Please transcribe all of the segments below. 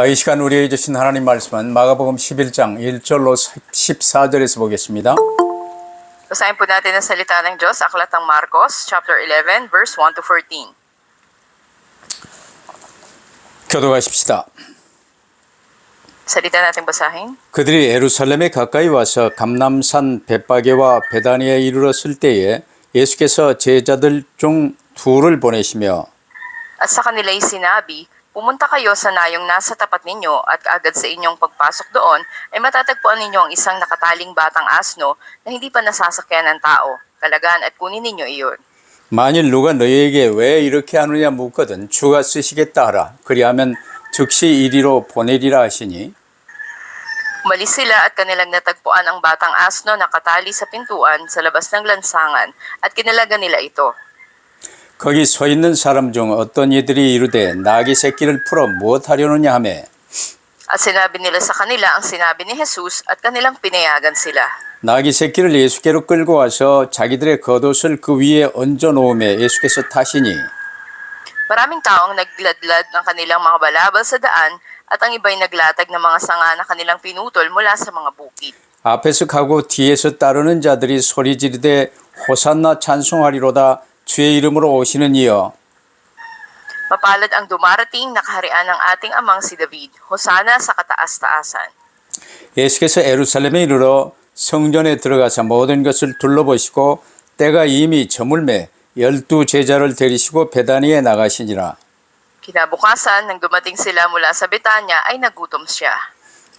이 시간 우리에게 주신 하나님 말씀은 마가복음 11장 1절로 14절에서 보겠습니다. Basahin po natin ang salita ng Diyos, Aklat ng Marcos, chapter 11, verse 1 to 14. 교도하십시다. Salita natin basahin. 그들이 예루살렘에 가까이 와서 감람산 벳바게와 베다니에 이르렀을 때에 예수께서 제자들 중 둘을 보내시며 At sa kanila'y sinabi, pumunta kayo sa nayong nasa tapat ninyo at agad sa inyong pagpasok doon ay matatagpuan ninyo ang isang nakataling batang asno na hindi pa nasasakyan ng tao. Kalagan at kunin ninyo iyon. 만일 누가 너희에게 왜 이렇게 하느냐 묻거든 주가 쓰시겠다 하라. 그리하면 즉시 이리로 보내리라 하시니 Umalis sila at kanilang natagpuan ang batang asno na nakatali sa pintuan sa labas ng lansangan at kinalagan nila ito. 거기 서 있는 사람 중 어떤 이들이 이르되 나귀 새끼를 풀어 무엇 하려느냐 하매 At sinabi nila sa kanila ang sinabi ni Jesus at kanilang pinayagan sila. 나귀 새끼를 예수께로 끌고 와서 자기들의 겉옷을 그 위에 얹어 놓으며 예수께서 타시니 Maraming tao ang nagladlad ng kanilang mga balabal sa daan at ang iba'y naglatag ng mga sanga na kanilang pinutol mula sa mga bukid. 앞에서 가고 뒤에서 따르는 자들이 소리 지르되 호산나 찬송하리로다 주의 이름으로 오시는 이여 Mapalad ang dumarating na kaharian ng ating amang si David. Hosana sa kataas-taasan. 예수께서 예루살렘에 이르러 성전에 들어가서 모든 것을 둘러보시고 때가 이미 저물매 12 제자를 데리시고 베다니에 나가시니라. Kinabukasan, nang dumating sila mula sa Betanya ay nagutom siya.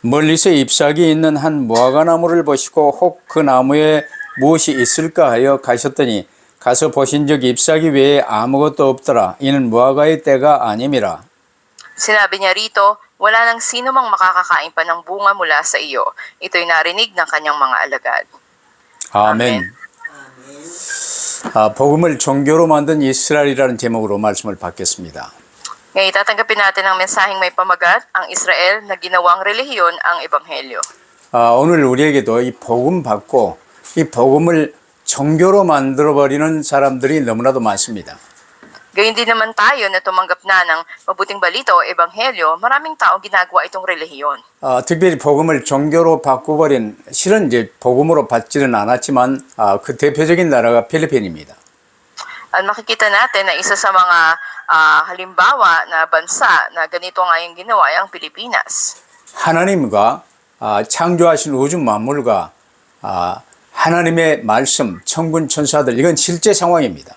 멀리서 잎사귀 있는 한 무화과 나무를 보시고 혹 그 나무에 무엇이 있을까 하여 가셨더니 가서 보신 적 잎사귀 외에 아무것도 없더라. 이는 무화과의 때가 아님이라. Sinabi niya rito, wala nang sino mang makakakain pa ng bunga mula sa iyo. Ito'y narinig ng kanyang mga alagad. 아멘. 복음을 종교로 만든 이스라엘이라는 제목으로 말씀을 받겠습니다. Ngayon, tatanggapin natin ang mensaheng may pamagat, ang Israel na ginawang relihiyon ang Ebanghelyo. 오늘 우리에게도 이 복음 받고 이 복음을 종교로 만들어버리는 사람들이 너무나도 많습니다. Gayun din naman tayo na tumanggap na ng mabuting balita o Ebanghelyo, maraming tao ginagawa itong relihiyon. 특별히 복음을 종교로 바꿔버린 실은 이제 복음으로 받지는 않았지만 그 대표적인 나라가 필리핀입니다. At makikita natin na isa sa mga halimbawa na bansa na ganito nga yung ginawa ay ang Pilipinas. 하나님과 창조하신 우주 만물과 하나님의 말씀, 천군 천사들 이건 실제 상황입니다.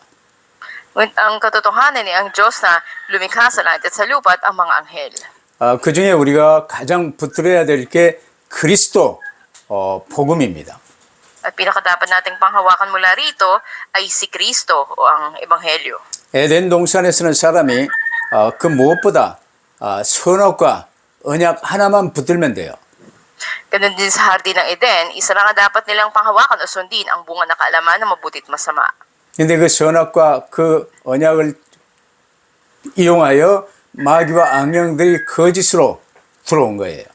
Ang katotohanan ay ang Diyos na lumikha sa langit at sa lupa at ang mga anghel. 그 중에 우리가 가장 붙들어야 될 게 그리스도 복음입니다. At pinakadapat nating panghawakan mula rito ay si Kristo o ang Ebanghelyo. 에덴 동산에서는 사람이 그 무엇보다 선악과 언약 하나만 붙들면 돼요. Ganun din sa hardin ng Eden, isa lang ang dapat nilang panghawakan o sundin ang bunga na kaalaman ng mabuti at masama. 근데 그 선악과 그 언약을 이용하여 마귀와 악령들이 거짓으로 들어온 거예요.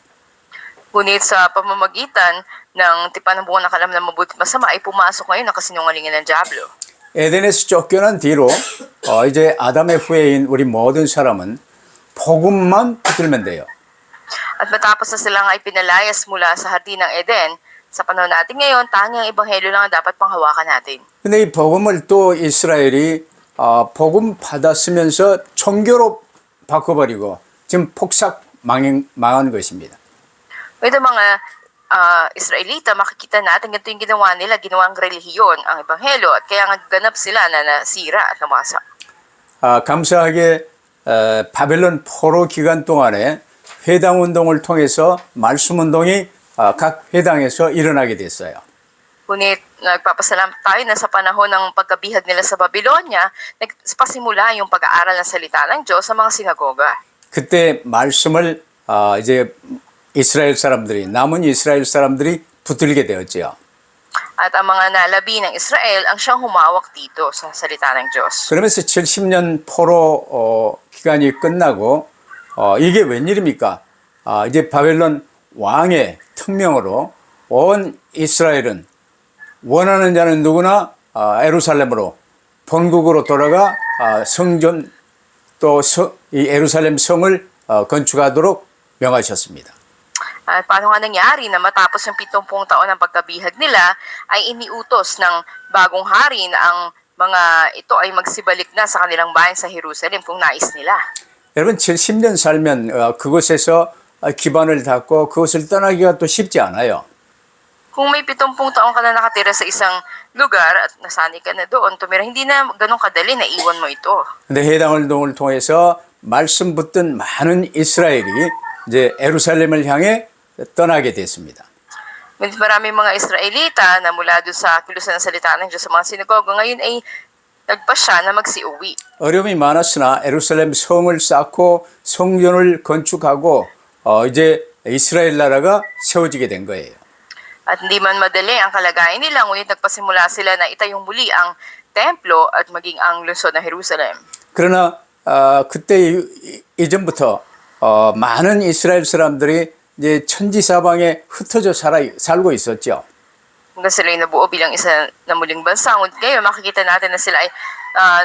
Ngunit sa pamamagitan ng tipan ng bunga na kaalaman ng mabuti at masama ay pumasok ngayon ang kasinungalingan ng Diablo. 에덴에서 쫓겨난 뒤로 이제 아담의 후예인 우리 모든 사람은 복음만 붙들면 돼요. At matapos na sila nga ay pinalayas mula sa hardin ng Eden, sa panahon natin ngayon, tanging ang Ebanghelyo lang ang dapat panghawakan natin. 근데 이 복음을 또 이스라엘이 복음 받았으면서 종교로 바꿔버리고 지금 폭삭 망한 것입니다. Ito mga Israelita, makikita natin ganito yung ginawa nila, ginawang relihiyon ang Ebanghelyo at kaya nga ganap sila na nasira at nawasak. 감사하게 바벨론 포로 기간 동안에 회당 운동을 통해서 말씀 운동이 각 회당에서 일어나게 됐어요. Ngunit nagpapasalamat tayo na sa panahon ng pagkabihag nila sa Babylonia, nagpasimula yung pag-aaral ng salita ng Diyos sa mga sinagoga. 그때 말씀을 이제 이스라엘 사람들이 남은 이스라엘 사람들이 붙들게 되었지요. At ang mga nalabi ng Israel ang siyang humawak dito sa salita ng Diyos. 그러면서 70년 포로 기간이 끝나고 이게 웬일입니까? 이제 바벨론 왕의 특명으로 온 이스라엘은 원하는 자는 누구나 예루살렘으로 본국으로 돌아가 성전 또 이 예루살렘 성을 건축하도록 명하셨습니다. At paano nga nangyari na matapos yung 70 taon ng pagkabihag nila ay iniutos ng bagong hari na ang mga ito ay magsibalik na sa kanilang bayan sa Jerusalem kung nais nila. 여러분 70년 살면 그곳에서 기반을 닫고 그것을 떠나기가 또 쉽지 않아요. Kung may 70 taon ka na nakatira sa isang lugar at nasanay ka na doon, tumira, hindi na ganun kadali na iwan mo ito. 근데 해당 운동을 통해서 말씀 붙든 많은 이스라엘이 이제 예루살렘을 향해 떠나게 됐습니다. Ngunit maraming mga Israelita na mula doon sa kilusan ng salita ng Diyos sa mga sinagoga ngayon ay nagpasya na magsiuwi. 어려움이 많았으나 예루살렘 성을 쌓고 성전을 건축하고 이제 이스라엘 나라가 세워지게 된 거예요. At hindi man madali ang kalagayan nila, ngunit nagpasimula sila na itayong muli ang templo at maging ang lungsod ng Jerusalem. 그러나 그때 이전부터 많은 이스라엘 사람들이 이제 천지사방에 흩어져 살고 있었죠. Hanggang sila ay nabuo bilang isa na muling bansa. Ngunit ngayon makikita natin na sila ay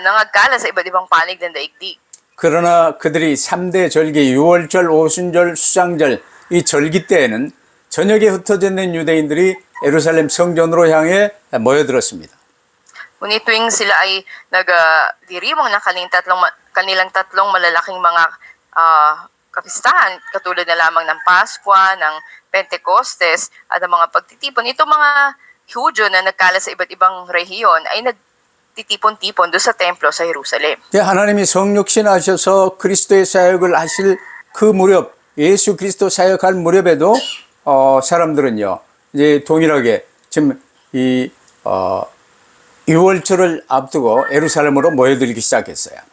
nangagkala sa iba't ibang panig ng daigdig. 그러나 그들이 3대 절기, 유월절, 오순절, 수장절 이 절기 때에는 저녁에 흩어져 있는 유대인들이 예루살렘 성전으로 향해 모여들었습니다. Ngunit tuwing sila ay nagdiriwang ng kanilang tatlong malalaking mga kapistahan, katulad na lamang ng Pasko, ng Pentecostes, at ang mga pagtitipon, itong mga Hudyo na nagkala sa iba't ibang rehiyon ay nagtitipon-tipon doon sa templo sa Jerusalem. 하나님이 성육신하셔서 그리스도의 사역을 하실 그 무렵, 예수 그리스도 사역할 무렵에도 사람들은요, 이제 동일하게 지금 이 유월절을 앞두고 예루살렘으로 모여들기 시작했어요.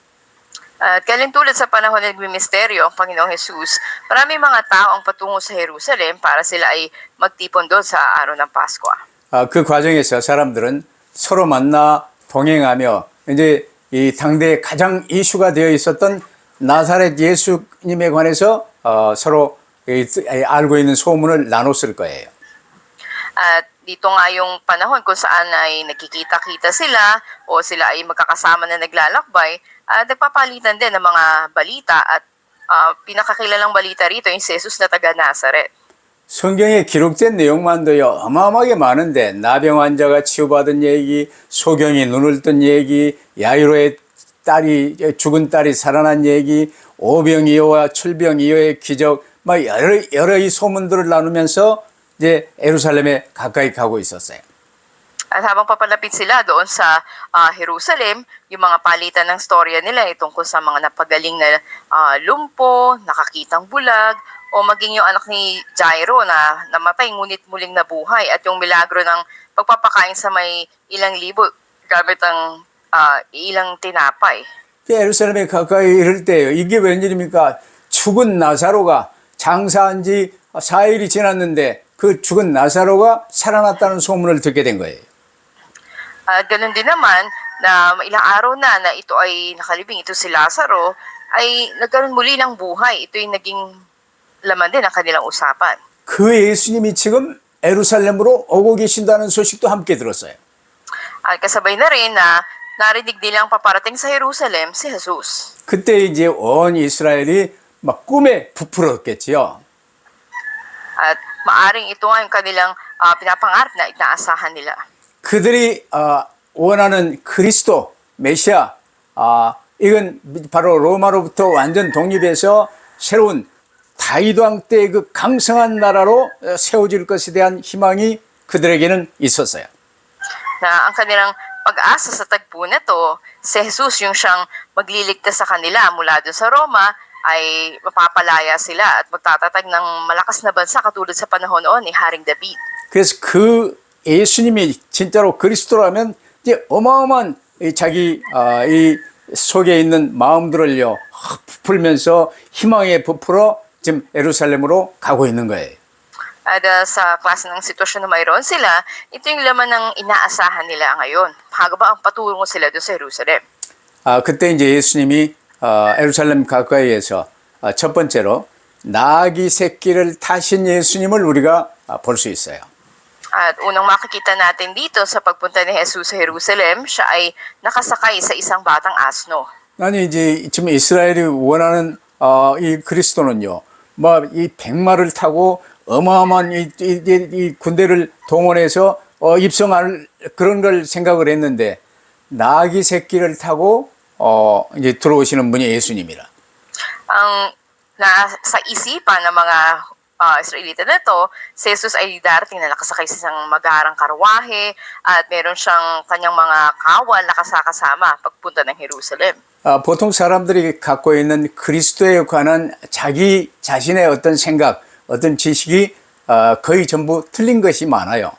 At kailan tulad sa panahon ng ministeryo ang Panginoong Jesus, maraming mga tao ang patungo sa Jerusalem para sila ay magtipon doon sa araw ng Pasko. 그 과정에서 사람들은 서로 만나 동행하며 이제 이 당대에 가장 이슈가 되어 있었던 나사렛 예수님에 관해서 서로 알고 있는 소문을 나눴을 거예요. At dito nga yung panahon kung saan ay nagkikita-kita sila o sila ay magkakasama na naglalakbay, nagpapalitan din ng mga balita at pinakakilalang balita rito yung si Jesus na taga Nazaret. 성경에 기록된 내용만도요 어마어마하게 많은데 나병 환자가 치유받은 얘기, 소경이 눈을 뜬 얘기, 야이로의 죽은 딸이 살아난 얘기, 오병이어와 철병이어의 기적, 막 여러 이 소문들을 나누면서 이제 예루살렘에 가까이 가고 있었어요. At habang papalapit sila doon sa Jerusalem, yung mga palitan ng storya nila ay tungkol sa mga napagaling na lumpo, nakakitang bulag, o maging yung anak ni Jairo na namatay ngunit muling nabuhay, at yung milagro ng pagpapakain sa may ilang libo gamit ang ilang tinapay. 예루살렘에 가까이 이를 때요. 이게 웬일입니까? 죽은 나사로가 장사한 지 4일이 지났는데 그 죽은 나사로가 살아났다는 소문을 듣게 된 거예요. At ganun din naman na ilang araw na ito ay nakalibing, ito si Lazaro, ay nagkaroon muli ng buhay. Ito yung naging laman din ng kanilang usapan. 그 예수님이 지금 예루살렘으로 오고 계신다는 소식도 함께 들었어요. At kasabay na rin na narinig nilang paparating sa Jerusalem si Jesus. 그때 이제 온 이스라엘이 막 꿈에 부풀었겠지요. At maaring ito nga yung kanilang pinapangarap na inaasahan nila. 그들이 원하는 그리스도 메시아 이건 바로 로마로부터 완전 독립해서 새로운 다윗 왕 때의 그 강성한 나라로 세워질 것에 대한 희망이 그들에게는 있었어요. Na ang kanilang pag-asa sa tagpo na to, si Jesus yung siyang magliligtas sa kanila mula doon sa Roma, ay mapapalaya sila at magtatatag ng malakas na bansa katulad sa panahon noon ni Haring David. 그래서 그 예수님이 진짜로 그리스도라면 이제 어마어마한 자기 이 속에 있는 마음들을요 부풀면서 희망에 부풀어 지금 예루살렘으로 가고 있는 거예요. At sa klase ng sitwasyon na mayroon sila, ito yung laman ng inaasahan nila ngayon. Hanggang patungo sila doon sa Jerusalem. 그때 이제 예수님이 예루살렘 가까이에서 첫 번째로 나귀 새끼를 타신 예수님을 우리가 볼 수 있어요. At unang makikita natin dito sa pagpunta ni Jesus sa Jerusalem, siya ay nakasakay sa isang batang asno. 아니 이제 지금 이스라엘이 원하는 이 그리스도는요 뭐 이 백마를 타고 어마어마한 이 군대를 동원해서 입성할 그런 걸 생각을 했는데 나귀 새끼를 타고 이제 들어오시는 분이 예수님이라. Ang nasa isipan ng mga Israelita na to, si Jesus ay darating na nakasakay sa isang magarang karwahe at meron siyang kanyang mga kawal na kasama pagpunta ng Jerusalem. 보통 사람들이 갖고 있는 그리스도에 관한 자기 자신의 어떤 생각, 어떤 지식이 거의 전부 틀린 것이 많아요.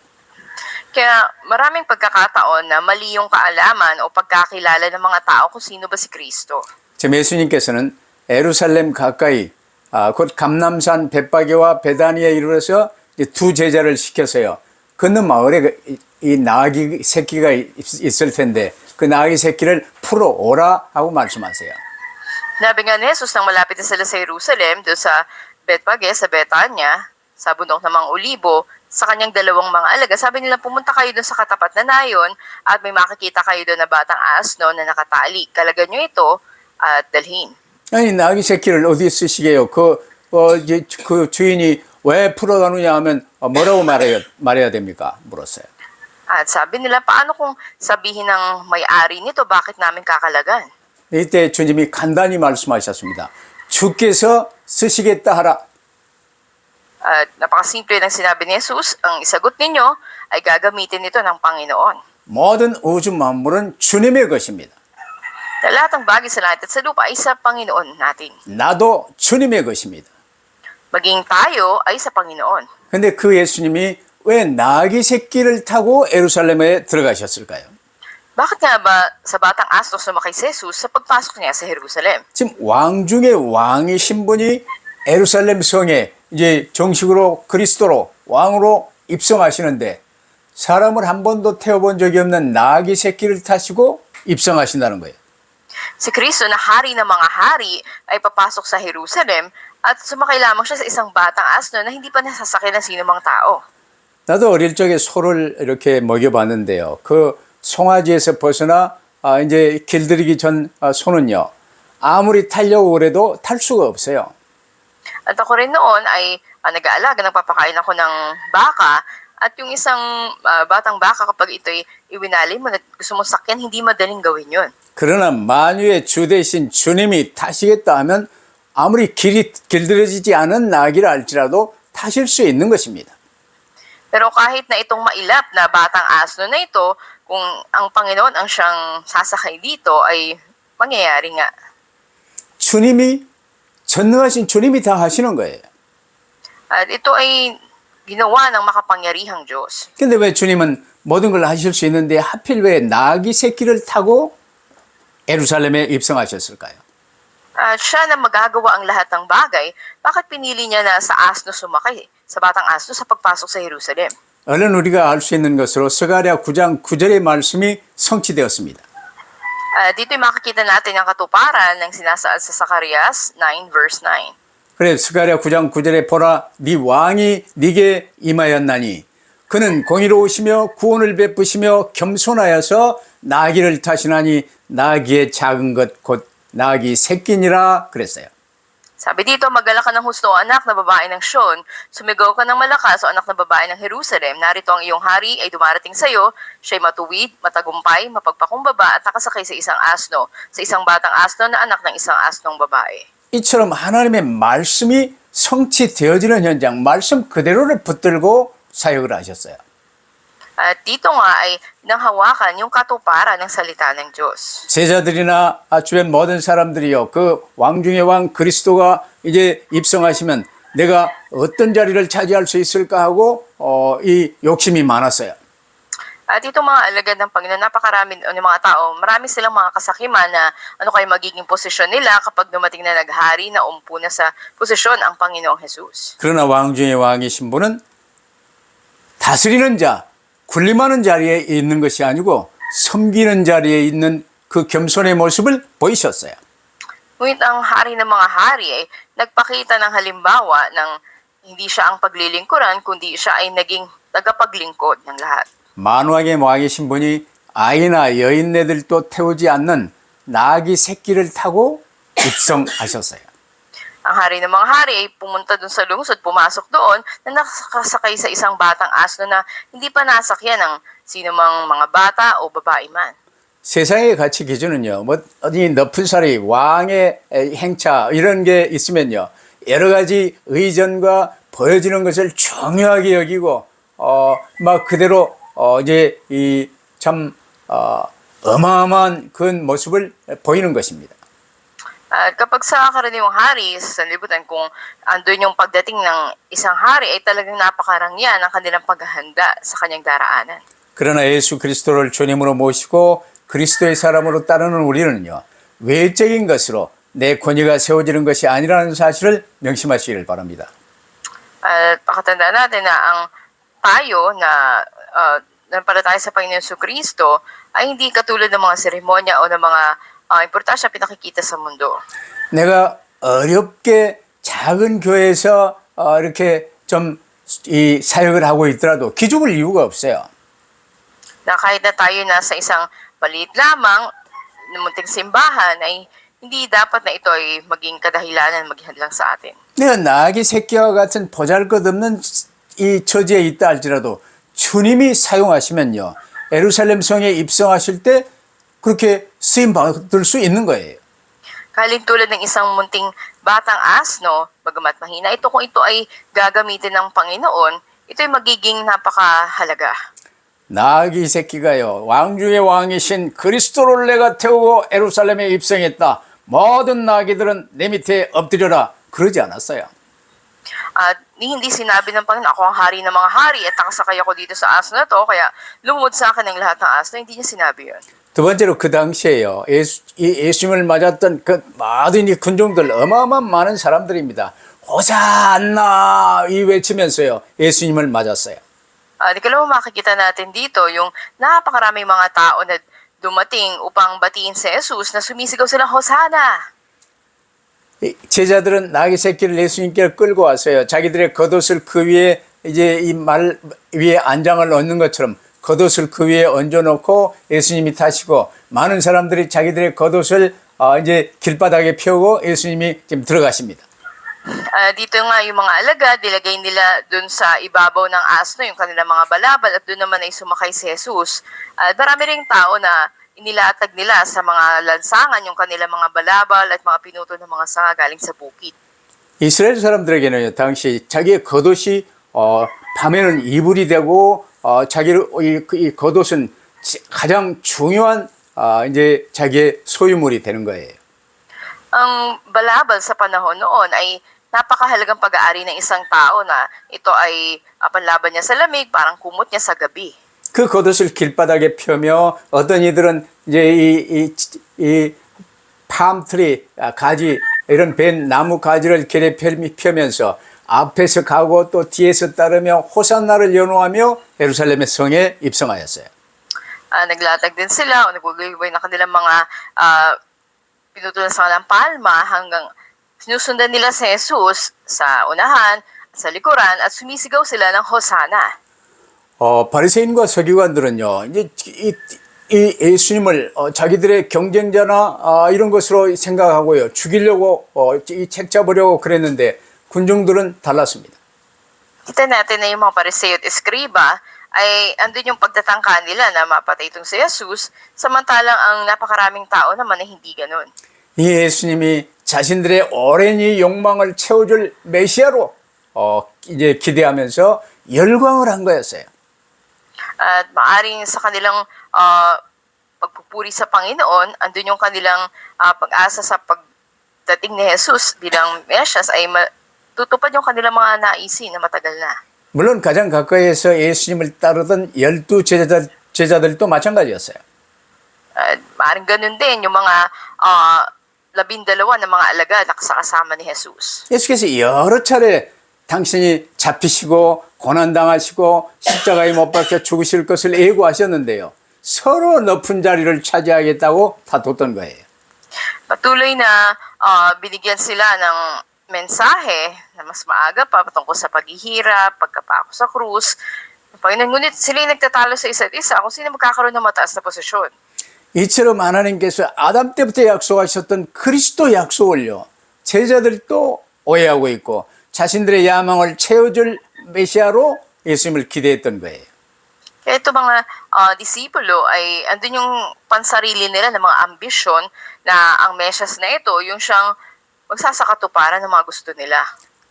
Kaya maraming pagkakataon na mali yung kaalaman o pagkakilala ng mga tao kung sino ba si Kristo. 지금 예수님께서는 예루살렘 가까이 곧 감람산 벳바게와 베다니에 이르러서 두 제자를 시켜서요. 건너 마을에 이 나귀 새끼가 있을 텐데 그 나귀 새끼를 풀어 오라 하고 말씀하세요. Nabi nga ni Jesus nang malapit na sila sa Jerusalem, doon sa Betpage, sa Betania, sa bundok ng mga Olibo, sa kanyang dalawang mga alaga, sabi nila pumunta kayo doon sa katapat na nayon at may makikita kayo doon na batang asno na nakatali. Kalagan nyo ito at dalhin. 아니 나귀 새끼를 어디 쓰시게요? 그 주인이 왜 풀어가느냐 하면 뭐라고 말해야 됩니까? 물었어요. At sabi nila, paano kung sabihin ng may-ari nito, bakit namin kakalagan? 이때 주님이 간단히 말씀하셨습니다. 주께서 쓰시겠다 하라. At napakasimple ng sinabi ni Jesus, ang isagot ninyo ay gagamitin ito ng Panginoon. 모든 우주 만물은 주님의 것입니다. Na lahat ng bagay sa langit at sa lupa ay sa Panginoon natin. 나도 주님의 것입니다. Maging tayo ay sa Panginoon. 근데 그 예수님이 왜 나귀 새끼를 타고 예루살렘에 들어가셨을까요? Bakit nga ba sa batang asno sumakay si Jesus sa pagpasok niya sa Jerusalem? 지금 왕 중에 왕이신 분이 예루살렘 성에 이제 정식으로 그리스도로 왕으로 입성하시는데 사람을 한 번도 태워본 적이 없는 나귀 새끼를 타시고 입성하신다는 거예요. Si Kristo na hari ng mga hari ay papasok sa Jerusalem at sumakay lamang siya sa isang batang asno na hindi pa nasasakyan ng sino mang tao. 나도 어릴 적에 소를 이렇게 먹여봤는데요. 그 송아지에서 벗어나 이제 길들이기 전 소는요. 아무리 타려고 그래도 탈 수가 없어요. At ako rin noon ay nag-aalaga, nagpapakain ako ng baka at yung isang batang baka kapag ito'y iwinali mo na gusto mong sakyan, hindi madaling gawin yun. 그러나 만유의 주 대신 주님이 타시겠다 하면 아무리 길이 길들여지지 않은 나귀를 알지라도 타실 수 있는 것입니다. Pero kahit na itong mailap na batang asno na ito, kung ang Panginoon ang siyang sasakay dito, ay mangyayari nga. 주님이 전능하신 주님이 다 하시는 거예요. At ito ay ginawa ng makapangyarihang Diyos. 근데 왜 주님은 모든 걸 하실 수 있는데 하필 왜 나귀 새끼를 타고 예루살렘에 입성하셨을까요? At siya na magagawa ang lahat ng bagay, bakit pinili niya na sa asno sumakay, sa batang asno sa pagpasok sa Jerusalem? 얼른 우리가 알 수 있는 것으로 스가랴 9장 9절의 말씀이 성취되었습니다. Dito'y makikita natin ang katuparan ng sinasaad sa Zacarias 9 verse 9. 그래 스가랴 9장 9절에 보라 네 왕이 네게 임하였나니 그는 공의로우시며 구원을 베푸시며 겸손하여서 나귀를 타시나니 나귀의 작은 것 곧 나귀 새끼니라 그랬어요. Sabi dito, magala ka ng husto, anak na babae ng Sion, sumigaw ka ng malakas o anak na babae ng Jerusalem, narito ang iyong hari ay dumarating sa iyo, siya'y matuwid, matagumpay, mapagpakumbaba at nakasakay sa isang asno, sa isang batang asno na anak ng isang asnong babae. 이처럼 하나님의 말씀이 성취되어지는 현장, 말씀 그대로를 붙들고 사역을 하셨어요. At dito nga ay nanghawakan yung katuparan ng salita ng Diyos. 제자들이나 주변 모든 사람들이요, 그 왕 중의 왕 그리스도가 이제 입성하시면 내가 어떤 자리를 차지할 수 있을까 하고 이 욕심이 많았어요. At ito mga alagad ng Panginoon, napakarami ng mga tao, marami silang mga kasakiman na ano kayo magiging posisyon nila kapag dumating na naghari na umpo na sa posisyon ang Panginoong Jesus. 그러나 왕 중의 왕이신 분은 다스리는 자, 군림하는 자리에 있는 것이 아니고 섬기는 자리에 있는 그 겸손의 모습을 보이셨어요. Ngunit ang hari ng mga hari ay nagpakita ng halimbawa ng hindi siya ang paglilingkuran, kundi siya ay naging tagapaglingkod ng lahat. 만왕의 왕이신 분이 아이나 여인네들도 태우지 않는 나귀 새끼를 타고 입성하셨어요. Ang hari ng mga hari ay pumunta dun sa lungsod, pumasok doon, na nakasakay sa isang batang asno na hindi pa nasakyan ng sino mang mga bata o babae man. 세상의 가치 기준은요, 뭐, 어디 높은 사리, 왕의 행차, 이런 게 있으면요, 여러 가지 의전과 보여지는 것을 중요하게 여기고, 막 그대로, 이제, 어마어마한 그 모습을 보이는 것입니다. At kapag sa karaniwang hari sa sanlibutan, kung andun yung pagdating ng isang hari, ay talagang napakarangyan ang kanilang paghahanda sa kanyang daraanan. 그러나 예수 그리스도를 주님으로 모시고 그리스도의 사람으로 따르는 우리는요, 외적인 것으로 내 권위가 세워지는 것이 아니라는 사실을 명심하시길 바랍니다. At pakatandaan natin na ang tayo na nampalataya sa Panginoon Kristo ay hindi katulad ng mga seremonya o ng mga importansya pinakikita sa mundo. 내가 어렵게 작은 교회에서 이렇게 좀 이 사역을 하고 있더라도 기죽을 이유가 없어요. Na kahit na tayo nasa isang maliit lamang, munting simbahan, ay hindi dapat na ito ay maging kadahilanan maghihadlang sa atin. 내가 나귀 새끼와 같은 보잘것없는 이 처지에 있다 할지라도 주님이 사용하시면요, 예루살렘 성에 입성하실 때 그렇게 쓰임 받을 수 있는 거예요. Kalin tulad ng isang munting batang asno, bagamat mahina ito, kung ito ay gagamitin ng Panginoon, ito ay magiging napakahalaga. 나귀 새끼가요, 왕중의 왕이신 그리스도를 내가 태우고 예루살렘에 입성했다. 모든 나귀들은 내 밑에 엎드려라. 그러지 않았어요. At hindi sinabi ng Panginoon, ako ang hari ng mga hari at nakasakay ako dito sa asno na to, kaya lumod sa akin ang lahat ng asno. Hindi niya sinabi yun. 두 번째로 그 당시에요, 예수님을 맞았던 그 모든 이 군종들, 어마어마한 많은 사람들입니다. 호산나 이 외치면서요, 예수님을 맞았어요. Ikalawa makikita natin dito yung napakaraming mga tao na dumating upang batiin si Jesus na sumisigaw silang Hosana. 제자들은 나귀 새끼를 예수님께 끌고 왔어요. 자기들의 겉옷을 그 위에 이제 이 말 위에 안장을 얹는 것처럼 겉옷을 그 위에 얹어놓고 예수님이 타시고 많은 사람들이 자기들의 겉옷을 이제 길바닥에 펴고 예수님이 지금 들어가십니다. Dito nga yung mga alagad, nilagay nila dun sa ibabaw ng asno yung kanilang mga balabal at dun naman ay sumakay si Jesus. At marami ring tao na inilatag nila sa mga lansangan yung kanilang mga balabal at mga pinuto ng mga sanga galing sa bukid. 이스라엘 사람들에게는요, 당시 자기의 겉옷이 밤에는 이불이 되고 이 겉옷은 가장 중요한 이제 자기의 소유물이 되는 거예요. Ang balabal sa panahon noon ay napakahalagang pag-aari ng isang tao na ito ay panlaban niya sa lamig, parang kumot niya sa gabi. 그 겉옷을 길바닥에 펴며 어떤 이들은 이제 이 팜트리 가지 이런 벤 나무 가지를 길에 펴면서 앞에서 가고 또 뒤에서 따르며 호산나를 연호하며 예루살렘의 성에 입성하였어요. Naglatag din sila o nagugulibay na kanilang mga pinutulan sa kanilang palma hanggang sinusundan nila si Jesus sa unahan, sa likuran at sumisigaw sila ng Hosana. 바리새인과 서기관들은요, 이제 이 예수님을 자기들의 경쟁자나 이런 것으로 생각하고요, 죽이려고 이 책 잡으려고 그랬는데 군중들은 달랐습니다. Kita natin na yung mga pariseo at eskriba ay andun yung pagtatangka nila na mapatay itong si Jesus, samantalang ang napakaraming tao naman ay hindi ganun. 이 예수님이 자신들의 오랜 이 욕망을 채워줄 메시아로 이제 기대하면서 열광을 한 거였어요. At maaring sa kanilang pagpupuri sa Panginoon, andun yung kanilang pag-asa sa pagdating ni Jesus bilang Mesyas ay tutupad yung kanilang mga naisin na matagal na. 물론 가장 가까이에서 예수님을 따르던 12 제자들도 마찬가지였어요. Maaring ganun din yung mga 12 na mga alagad na kasama ni Jesus. 예수께서 여러 차례 당신이 잡히시고 고난당하시고 십자가에 못 박혀 죽으실 것을 예고하셨는데요. 서로 높은 자리를 차지하겠다고 다퉜던 거예요. Patuloy na binigyan sila ng mensahe na mas maaga pa patungkol sa paghihirap, pagkapako sa krus. Panginoon, ngunit sila nagtatalo sa isa't isa kung sino magkakaroon ng mataas na posisyon. 이처럼 하나님께서 아담 때부터 약속하셨던 그리스도 약속을요, 제자들도 오해하고 있고 자신들의 야망을 채워줄 메시아로 예수님을 기대했던 거예요. Kaya ito mga disipulo ay andun yung pansarili nila ng mga ambisyon na ang Mesyas na ito, yung siyang magsasakatuparan ng mga gusto nila.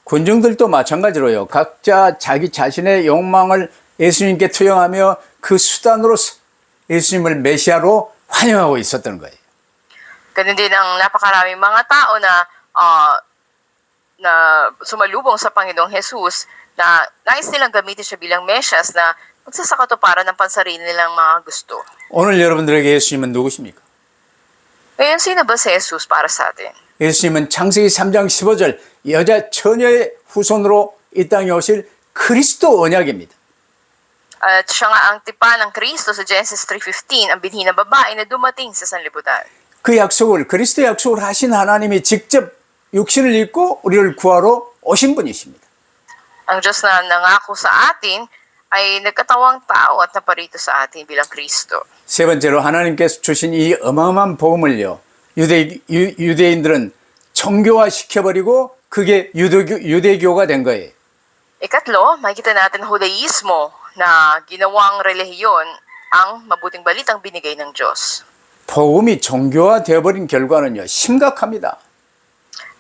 군중들도 마찬가지로요. 각자 자기 자신의 욕망을 예수님께 투영하며 그 수단으로 예수님을 메시아로 환영하고 있었던 거예요. Ganun din ang napakaraming mga tao na sumalubong sa Panginoong Jesus na nais nilang gamitin siya bilang Mesyas na magsasakatuparan ng pansarili nilang mga gusto. 오늘 여러분들에게 예수님은 누구십니까? Ngayon, sino ba si Jesus para sa atin? 예수님은 창세기 3장 15절 여자 처녀의 후손으로 이 땅에 오실 그리스도 언약입니다. At siya nga ang tipan ng Kristo sa Genesis 3:15, ang binhi na babae na dumating sa sanlibutan. 그 약속을 그리스도 약속을 하신 하나님이 직접 육신을 입고 우리를 구하러 오신 분이십니다. Ang Diyos na nangako sa atin ay nagkatawang tao at naparito sa atin bilang Kristo. 세 번째로 하나님께서 주신 이 어마어마한 복음을요. 유대인들은 정교화 시켜버리고 그게 유대교가 된 거예요. Ikatlo, makikita natin Judaismo na ginawang relihiyon ang mabuting balitang binigay ng Diyos. 복음이 정교화 되어버린 결과는요. 심각합니다.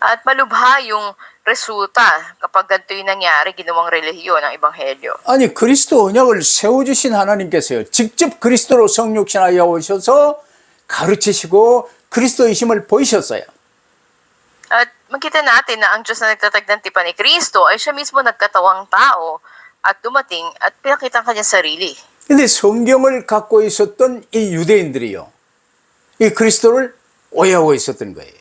At malubha yung resulta kapag ganito yung nangyari, ginawang relihiyon ng Ebanghelyo. 아니 그리스도 언약을 세워주신 하나님께서요. 직접 그리스도로 성육신하여 오셔서 가르치시고 그리스도의 힘을 보이셨어요. At makita natin na ang Diyos na nagtatag ng tipan ni Kristo ay siya mismo nagkatawang tao at dumating at pinakita ang kanyang sarili. 근데 성경을 갖고 있었던 이 유대인들이요. 이 그리스도를 오해하고 있었던 거예요.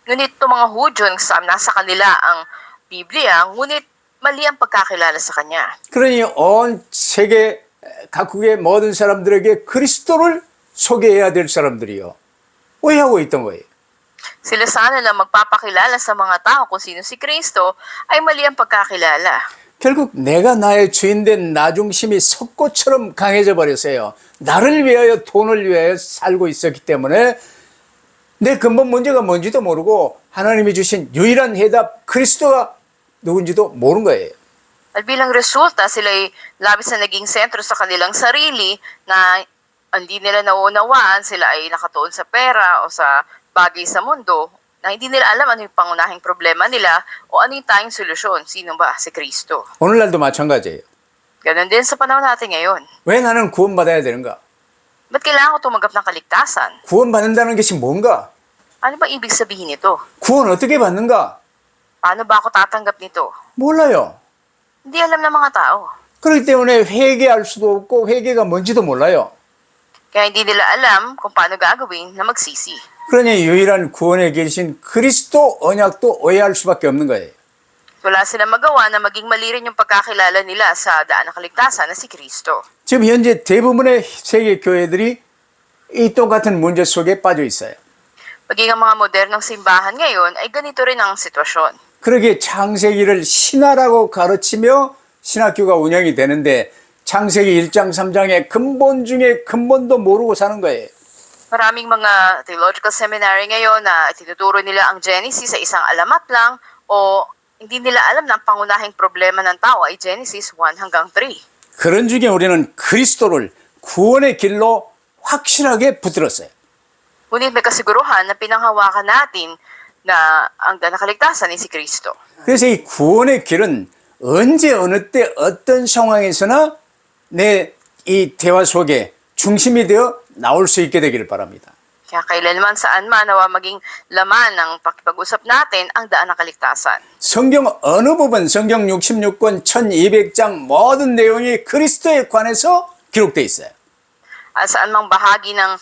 Ngunit itong mga Hudyo, nasa kanila ang Biblia, ngunit mali ang pagkakilala sa Kanya. 그러니 온 세계 각국의 모든 사람들에게 그리스도를 소개해야 될 사람들이요. 오해하고 있던 거예요. Sila sana lang magpapakilala sa mga tao kung sino si Kristo ay mali ang pagkakilala. 결국 내가 나의 주인된 나중심이 석고처럼 강해져 버렸어요. 나를 위하여 돈을 위하여 살고 있었기 때문에 내 근본 문제가 뭔지도 모르고 하나님이 주신 유일한 해답 그리스도가 누군지도 모르는 거예요. At bilang resulta, sila ay labis na naging sentro sa kanilang sarili na hindi nila nauunawaan, sila ay nakatuon sa pera o sa bagay sa mundo na hindi nila alam ano yung pangunahing problema nila o ano yung tayong solusyon. Sino ba? Si Kristo. 오늘날도 마찬가지예요. Ganon din sa panahon natin ngayon. 왜 나는 구원받아야 되는가? Ba't kailangan ko tumanggap ng kaligtasan? 구원받는다는 것이 뭔가? Ano ba ibig sabihin nito? 구원 어떻게 받는가? Paano ba ako tatanggap nito? 몰라요. Hindi alam ng mga tao. 그렇기 때문에 회개할 수도 없고 회개가 뭔지도 몰라요. Kaya hindi nila alam kung paano gagawin na magsisi. 그러니 유일한 구원의 길이신 그리스도 언약도 오해할 수밖에 없는 거예요. Wala silang magawa na maging mali rin yung pagkakilala nila sa daan ng kaligtasan na si Kristo. 지금 현재 대부분의 세계 교회들이 이 똑같은 문제 속에 빠져 있어요. Maging ang mga modernong simbahan ngayon ay ganito rin ang sitwasyon. 그러기에 창세기를 신화라고 가르치며 신학교가 운영이 되는데 창세기 1장 3장의 근본 중에 근본도 모르고 사는 거예요. Maraming mga theological seminary ngayon na tinuturo nila ang Genesis sa isang alamat lang o hindi nila alam na ang pangunahing problema ng tao ay Genesis 1 hanggang 3. 그런 중에 우리는 그리스도를 구원의 길로 확실하게 붙들었어요. Ngunit may kasiguruhan na pinanghawakan natin na ang daan ng kaligtasan ay si Kristo. 그래서 이 구원의 길은 언제 어느 때 어떤 상황에서나 내 이 대화 속에 중심이 되어 나올 수 있게 되기를 바랍니다. Kaya kailanman saan man nawa maging laman ng pakipag-usap natin ang daan ng kaligtasan. 성경 어느 부분, 성경 66권 1200장 모든 내용이 그리스도에 관해서 기록되어 있어요. At saan mang bahagi ng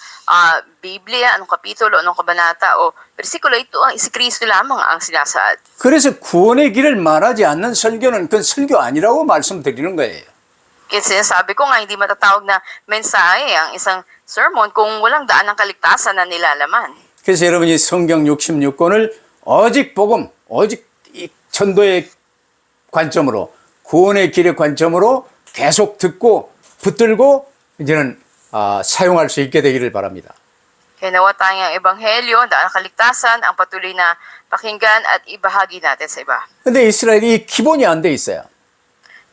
Biblia, anong kapitulo, anong kabanata o bersikulo, ito ang si Kristo lamang ang sinasaad. 그래서 구원의 길을 말하지 않는 설교는 그건 설교 아니라고 말씀드리는 거예요. Kaya sinasabi ko nga, hindi matatawag na mensahe ang isang sermon kung walang daan ng kaligtasan na nilalaman. 그래서 여러분이 성경 66권을 오직 복음, 오직 이 전도의 관점으로, 구원의 길의 관점으로 계속 듣고 붙들고 이제는 사용할 수 있게 되기를 바랍니다. Kaya nawa tayong ebanghelyo, daan ng kaligtasan, ang patuloy na pakinggan at ibahagi natin sa iba. 근데 이스라엘이 기본이 안 돼 있어요.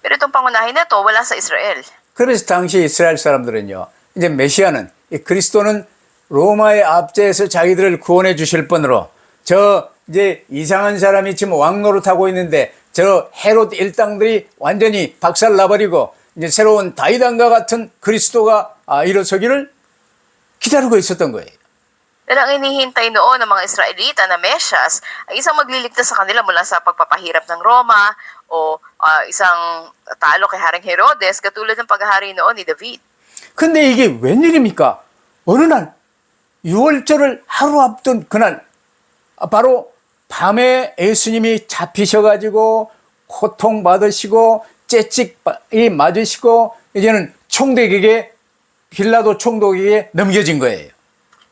Pero itong pangunahin na to, wala sa Israel. 그래서 당시 이스라엘 사람들은요, 이제 메시아는, 이 그리스도는 로마의 압제에서 자기들을 구원해 주실 분으로, 저 이제 이상한 사람이 지금 왕노릇하고 있는데 저 헤롯 일당들이 완전히 박살 나버리고 이제 새로운 다윗왕과 같은 그리스도가 일어서기를 기다리고 있었던 거예요. Dahil ang inihintay noon ng mga Israelita na Mesyas ay isang magliligtas sa kanila mula sa pagpapahirap ng Roma o isang talo kay Haring Herodes katulad ng paghahari noon ni David. 근데 이게 웬일입니까? 어느 날 6월절을 하루 앞둔 그날 바로 밤에 예수님이 잡히셔가지고 고통받으시고 채찍이 맞으시고 이제는 총독에게 빌라도 총독에게 넘겨진 거예요.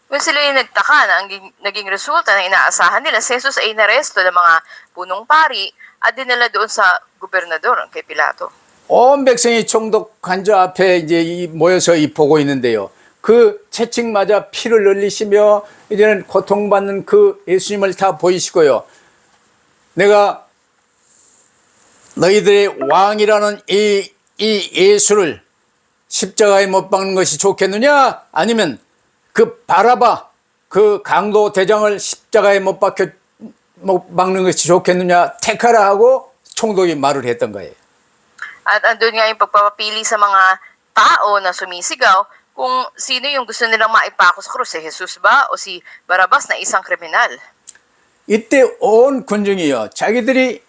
Kung sila ay nagtaka na ang naging resulta na inaasahan nila, si Jesus ay inaresto ng mga punong pari at dinala doon sa gobernador kay Pilato. 온 백성이 총독 관저 앞에 이제 모여서 보고 있는데요. 그 채찍 맞아 피를 흘리시며 이제는 고통받는 그 예수님을 다 보이시고요. 내가 너희들의 왕이라는 이 예수를 십자가에 못 박는 것이 좋겠느냐? 아니면 그 바라바 그 강도 대장을 십자가에 못 박는 것이 좋겠느냐? 택하라 하고 총독이 말을 했던 거예요. At andun nga yung pagpapapili sa mga tao na sumisigaw kung sino yung gusto nilang maipako sa krus, si Jesus ba o si Barabas na isang kriminal. 이때 온 군중이요. 자기들이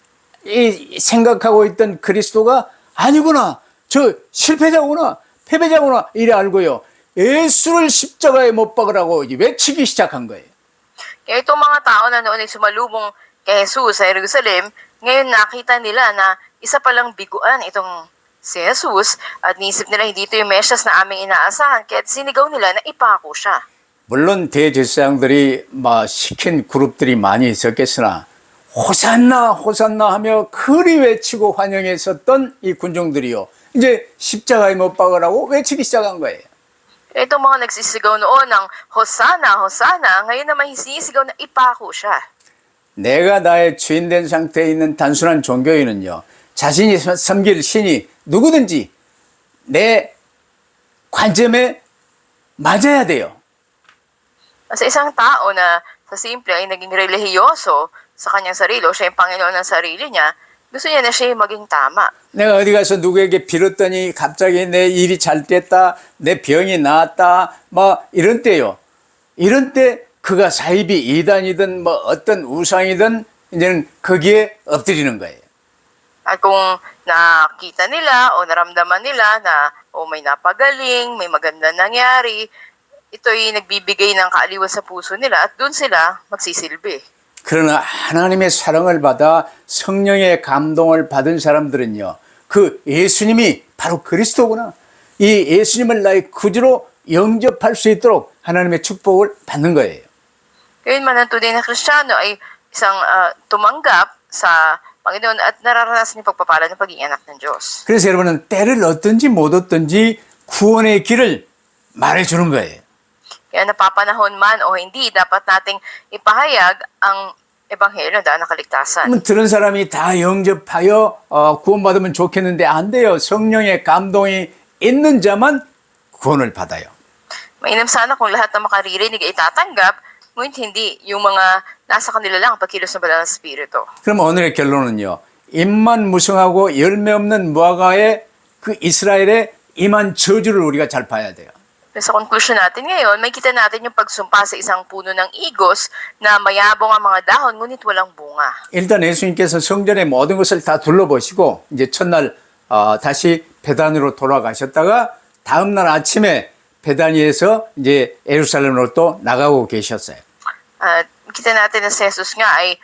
생각하고 있던 그리스도가 아니구나. 저 실패자구나. 패배자구나. 이래 알고요. 예수를 십자가에 못 박으라고 외치기 시작한 거예요. Kaya itong mga tao na noon ay sumalubong kay Jesus sa Jerusalem, ngayon nakita nila na isa palang biguan itong si Jesus at niisip nila hindi ito yung Mesyas na aming inaasahan kaya sinigaw nila na ipako siya. 물론 대제사장들이 시킨 그룹들이 많이 있었겠으나 호산나 호산나 하며 그리 외치고 환영했었던 이 군중들이요. 이제 십자가에 못 박으라고 외치기 시작한 거예요. Itong mga nagsisigaw noon ng Hosanna, Hosanna, ngayon naman sinisigaw na ipako siya. 내가 나의 주인된 상태에 있는 단순한 종교인은요. 자신이 섬길 신이 누구든지 내 관점에 맞아야 돼요. Sa isang tao na sa simple ay naging relihiyoso sa kanyang sarili o siya yung Panginoon ng sarili niya, gusto niya na siya yung maging tama. 내가 어디 가서 누구에게 빌었더니 갑자기 내 일이 잘 됐다, 내 병이 나았다, 이런 때요. 이런 때 그가 사이비 이단이든 어떤 우상이든 이제는 거기에 엎드리는 거예요. At kung nakita nila o naramdaman nila na may napagaling, may maganda nangyari, ito'y nagbibigay ng kaaliwan sa puso nila at doon sila magsisilbi. 그러나 하나님의 사랑을 받아 성령의 감동을 받은 사람들은요. 그 예수님이 바로 그리스도구나. 이 예수님을 나의 구주로 영접할 수 있도록 하나님의 축복을 받는 거예요. Gayunman ang tunay na Kristiyano ay isang tumanggap sa Panginoon at nararanasan yung pagpapala ng pagiging anak ng Diyos. 그래서 여러분은 때를 얻든지 못 얻든지 구원의 길을 말해주는 거예요. Kaya napapanahon man o hindi, dapat nating ipahayag ang Ebanghelyo daan ng kaligtasan. 들은 사람이 다 영접하여 구원받으면 좋겠는데 안 돼요. 성령의 감동이 있는 자만 구원을 받아요. Mainam sana kung lahat na makaririnig ay tatanggap, ngunit hindi yung mga nasa kanila lang ang pagkilos ng banal na Espiritu. 그럼 오늘의 결론은요. 입만 무성하고 열매 없는 무화과의 그 이스라엘의 임한 저주를 우리가 잘 봐야 돼요. Sa conclusion natin ngayon, may kita natin yung pagsumpa sa isang puno ng igos na mayabong ang mga dahon ngunit walang bunga. 일단 예수님께서 성전의 모든 것을 다 둘러보시고 이제 첫날 다시 베다니로 돌아가셨다가 다음 날 아침에 베다니에서 이제 예루살렘으로 또 나가고 계셨어요. Kita natin na si Jesus nga ay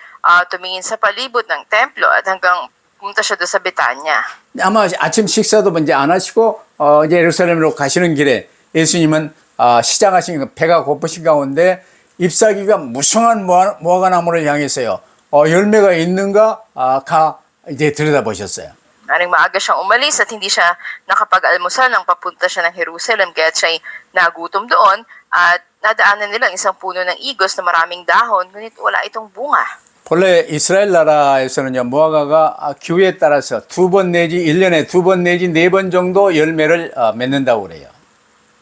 tumingin sa palibot ng templo at hanggang pumunta siya doon sa Betanya. 아마 아침 식사도 이제 안 하시고 이제 예루살렘으로 가시는 길에 예수님은 시장하신 배가 고프신 가운데 잎사귀가 무성한 무화과 나무를 향해서요. 열매가 있는가 이제 들여다보셨어요. Maring maaga siyang umalis at hindi siya nakapag-almusal nang papunta siya ng Jerusalem kaya siya'y nagutom doon at nadaanan nila ang isang puno ng igos na maraming dahon, ngunit wala itong bunga. 본래 이스라엘 나라에서는요, 무화과가 기후에 따라서 2번 내지 1년에 2번 내지 4번 정도 열매를 맺는다고 그래요.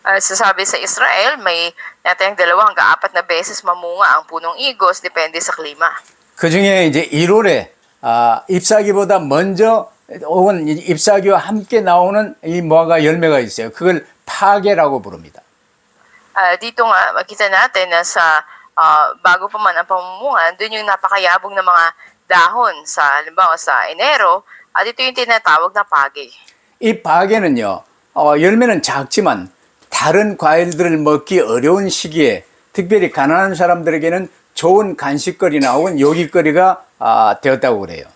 Sasabi sa Israel, may natayang 2 hanggang 4 na beses mamunga ang punong igos, depende sa klima. 그 중에 이제 1월에 잎사귀보다 먼저 혹은 잎사귀와 함께 나오는 이 무화과 열매가 있어요. 그걸 파괴라고 부릅니다. Dito nga, makita natin na sa bago pa man ang pamumunga, doon yung napakayabong na mga dahon sa, halimbawa sa Enero, at ito yung tinatawag na page. 이 파괴는요, 열매는 작지만 다른 과일들을 먹기 어려운 시기에 특별히 가난한 사람들에게는 좋은 간식거리나 혹은 요깃거리가 되었다고 그래요.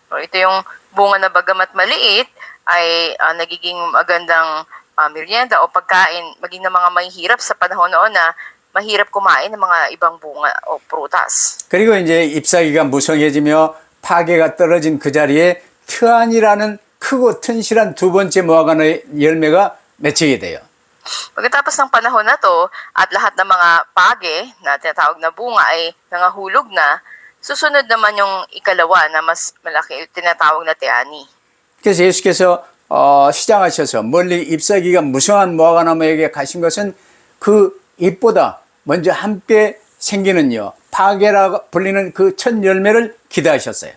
Ito yung bunga na bagamat maliit ay nagiging magandang merienda o pagkain maging ng mga mahihirap sa panahon noon na mahirap kumain ng mga ibang bunga o prutas. 그리고 이제 잎사귀가 무성해지며 파괴가 떨어진 그 자리에 트안이라는 크고 튼실한 두 번째 무화과 열매가 맺히게 돼요. Pagkatapos ng panahon na to at lahat ng mga page na tinatawag na bunga ay nangahulog na, susunod naman yung ikalawa na mas malaki, tinatawag na teani. 그래서 예수께서 시장하셔서 멀리 잎사귀가 무성한 무화과나무에게 가신 것은 그 잎보다 먼저 함께 생기는요, 파괴라 불리는 그 첫 열매를 기대하셨어요.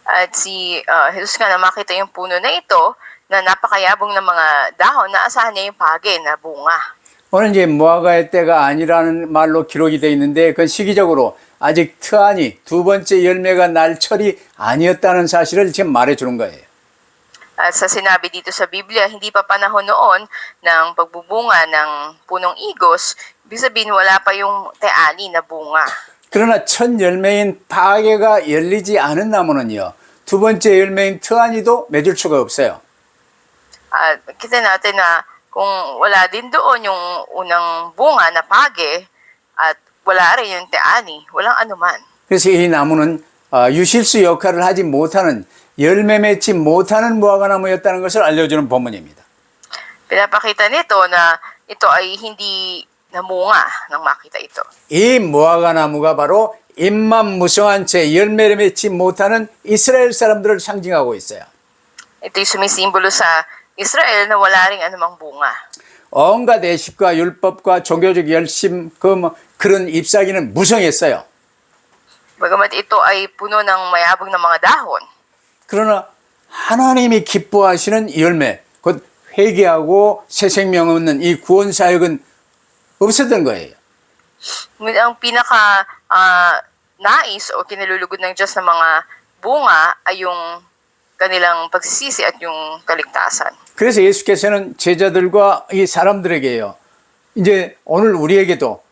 At si Jesus nga na makita yung puno na ito na napakayabong ng mga dahon na asahan niya yung page na bunga. 오늘 이제 무화과의 때가 아니라는 말로 기록이 되어 있는데 그건 시기적으로 아직 트안이 두 번째 열매가 날 철이 아니었다는 사실을 지금 말해주는 거예요. At sa sinabi dito sa Biblia, hindi pa panahon noon ng pagbubunga ng punong igos, ibig sabihin wala pa yung teani na bunga. 그러나 첫 열매인 파괴가 열리지 않은 나무는요, 두 번째 열매인 트안이도 맺을 수가 없어요. At kita natin na kung wala din doon yung unang bunga na page at wala rin yung teani, walang anuman. 그래서 이 나무는 유실수 역할을 하지 못하는 열매 맺지 못하는 무화과나무였다는 것을 알려주는 본문입니다. Pinapakita nito na ito ay hindi namunga nang makita ito. 이 무화과나무가 바로 잎만 무성한 채 열매를 맺지 못하는 이스라엘 사람들을 상징하고 있어요. Ito'y sumisimbolo sa Israel na wala ring anumang bunga. 온갖 예식과 율법과 종교적 열심 그런 잎사귀는 무성했어요. Bagamat ito ay puno ng mayabong na mga dahon, 그러나 하나님이 기뻐하시는 열매, 곧 회개하고 새 생명 얻는 이 구원 사역은 없었던 거예요. ngunit ang pinaka nais o kinalulugod ng Diyos na mga bunga ay yung kanilang pagsisisi at yung kaligtasan. 그래서 예수께서는 제자들과 이 사람들에게요, 이제 오늘 우리에게도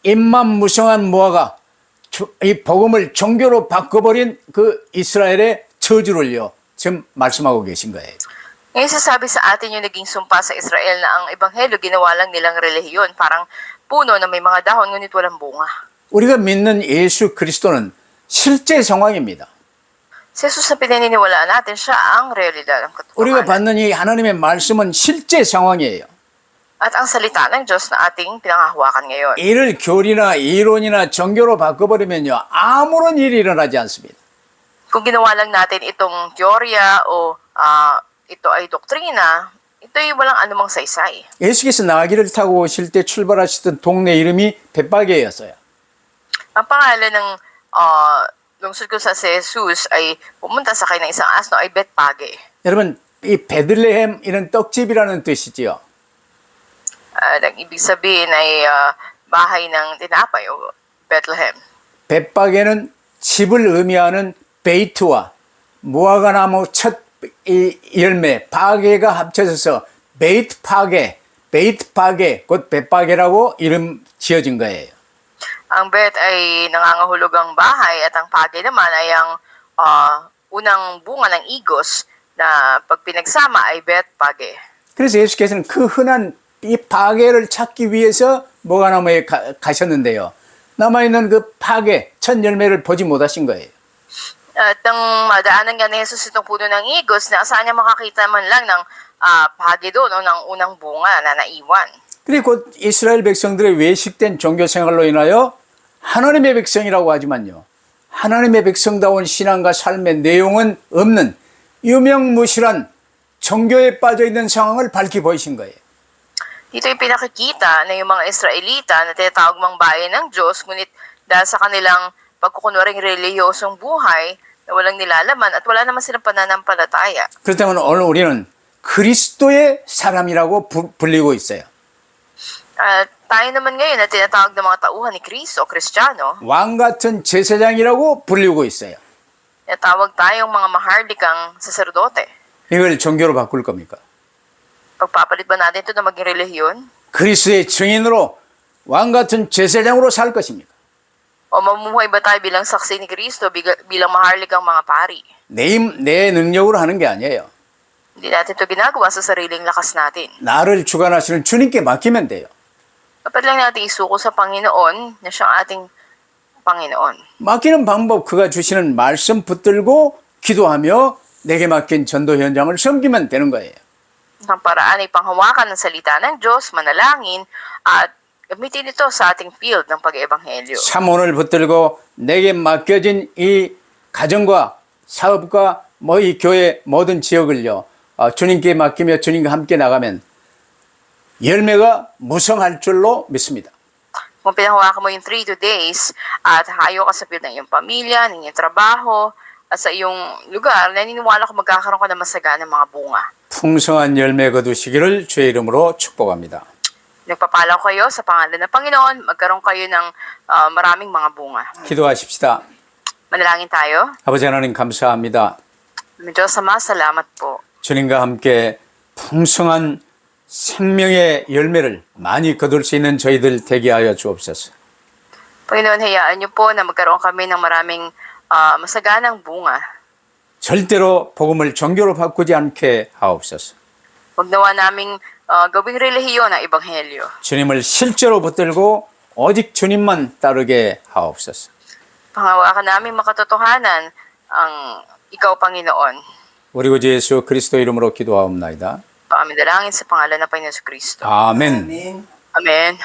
잎만 무성한 무화과, 이 복음을 종교로 바꿔버린 그 이스라엘의 저주를요, 지금 말씀하고 계신 거예요. Ngayon sasabi sa atin yung naging sumpa sa Israel na ang ebanghelyo ginawa lang nilang relihiyon, parang puno na may mga dahon ngunit walang bunga. 우리가 믿는 예수 그리스도는 실제 상황입니다. Si Jesus na pinaniniwalaan natin, siya ang realidad, ang 우리가 katotohanan. 받는 이 하나님의 말씀은 실제 상황이에요. At ang salita ng Diyos na ating pinangahawakan ngayon. 이를 교리나 이론이나 종교로 바꿔버리면요, 아무런 일이 일어나지 않습니다. Kung ginawa lang natin itong teorya o ito ay doktrina, ito ay walang anumang saysay. 예수께서 나귀를 타고 오실 때 출발하시던 동네 이름이 벳바게였어요. Ang pangalan ng lungsod ko sa si Jesus ay pumunta sa kanya ng isang asno ay Betpage. 여러분, 이 베들레헴 이런 떡집이라는 뜻이지요. Ang ibig sabihin ay bahay ng tinapay o Bethlehem. 벳바게는 집을 의미하는 베이트와 무화과나무 첫 이 열매 파게가 합쳐져서 베이트파게 곧 벳바게라고 이름 지어진 거예요. Ang Bet ay nangangahulugang bahay at ang Page naman ay ang unang bunga ng igos na pag pinagsama ay Betpage. 그래서 예수께서는 그 흔한 이 파게를 찾기 위해서 무화과나무에 가셨는데요. 남아있는 그 파게 첫 열매를 보지 못하신 거예요. At nang madaanan nga ni Jesus itong puno ng igos, na saan niya makakita man lang ng page doon o ng unang bunga na naiwan. 그리고 곧 이스라엘 백성들의 외식된 종교 생활로 인하여 하나님의 백성이라고 하지만요. 하나님의 백성다운 신앙과 삶의 내용은 없는 유명무실한 종교에 빠져 있는 상황을 밝히 보이신 거예요. Dito yung pinakikita na yung mga Israelita na tinatawag mga bayan ng Diyos, ngunit dahil sa kanilang pagkukunwaring reliyosong buhay na walang nilalaman at wala naman silang pananampalataya. 그렇다면 오늘 우리는 그리스도의 사람이라고 불리고 있어요. Tayo naman ngayon na tinatawag ng mga tauhan ni Kristo o Kristiyano, 왕 같은 제사장이라고 불리고 있어요. tinatawag tayong mga maharlikang saserdote. 이걸 종교로 바꿀 겁니까? Pagpapalit ba natin ito na maging relihiyon? 그리스도의 증인으로 왕 같은 제사장으로 살 것입니까? O mamumuhay ba tayo bilang saksi ni Kristo, bilang maharlikang mga pari? 내 능력으로 하는 게 아니에요. Hindi natin ito ginagawa sa sariling lakas natin. 나를 주관하시는 주님께 맡기면 돼요. Dapat lang natin isuko sa Panginoon na siyang ating Panginoon. 맡기는 방법, 그가 주시는 말씀 붙들고 기도하며 내게 맡긴 전도 현장을 섬기면 되는 거예요. Ang paraan ay panghawakan ng salita ng Diyos, manalangin, at gamitin ito sa ating field ng pag-ebanghelyo. 사문을 붙들고 내게 맡겨진 이 가정과 사업과 이 교회 모든 지역을요. 주님께 맡기며 주님과 함께 나가면 열매가 무성할 줄로 믿습니다. Kung pinahawakan mo yung 3 days at hayo ka sa field ng iyong pamilya, ng iyong trabaho, at sa iyong lugar, naniniwala ko magkakaroon ka ng masaganang mga bunga. 풍성한 열매 거두시기를 주의 이름으로 축복합니다. Nagpapalaw kayo sa pangalan ng Panginoon, magkaroon kayo ng maraming mga bunga. 기도하십시다. Manalangin tayo. 아버지 하나님 감사합니다. Diyos Ama, salamat po. 주님과 함께 풍성한 생명의 열매를 많이 거둘 수 있는 저희들 되게 하여 주옵소서. Panginoon, hayaan niyo po na magkaroon kami ng maraming masaganang bunga. 절대로 복음을 종교로 바꾸지 않게 하옵소서. Huwag nawa naming gawing relihiyon ang ebanghelyo. 주님을 실제로 붙들고 오직 주님만 따르게 하옵소서. Panghawakan namin makatotohanan ang ikaw, Panginoon. 우리 구주 예수 그리스도 이름으로 기도하옵나이다. Paamin dalangin sa pangalan ng Panginoon Kristo. 아멘. Amen.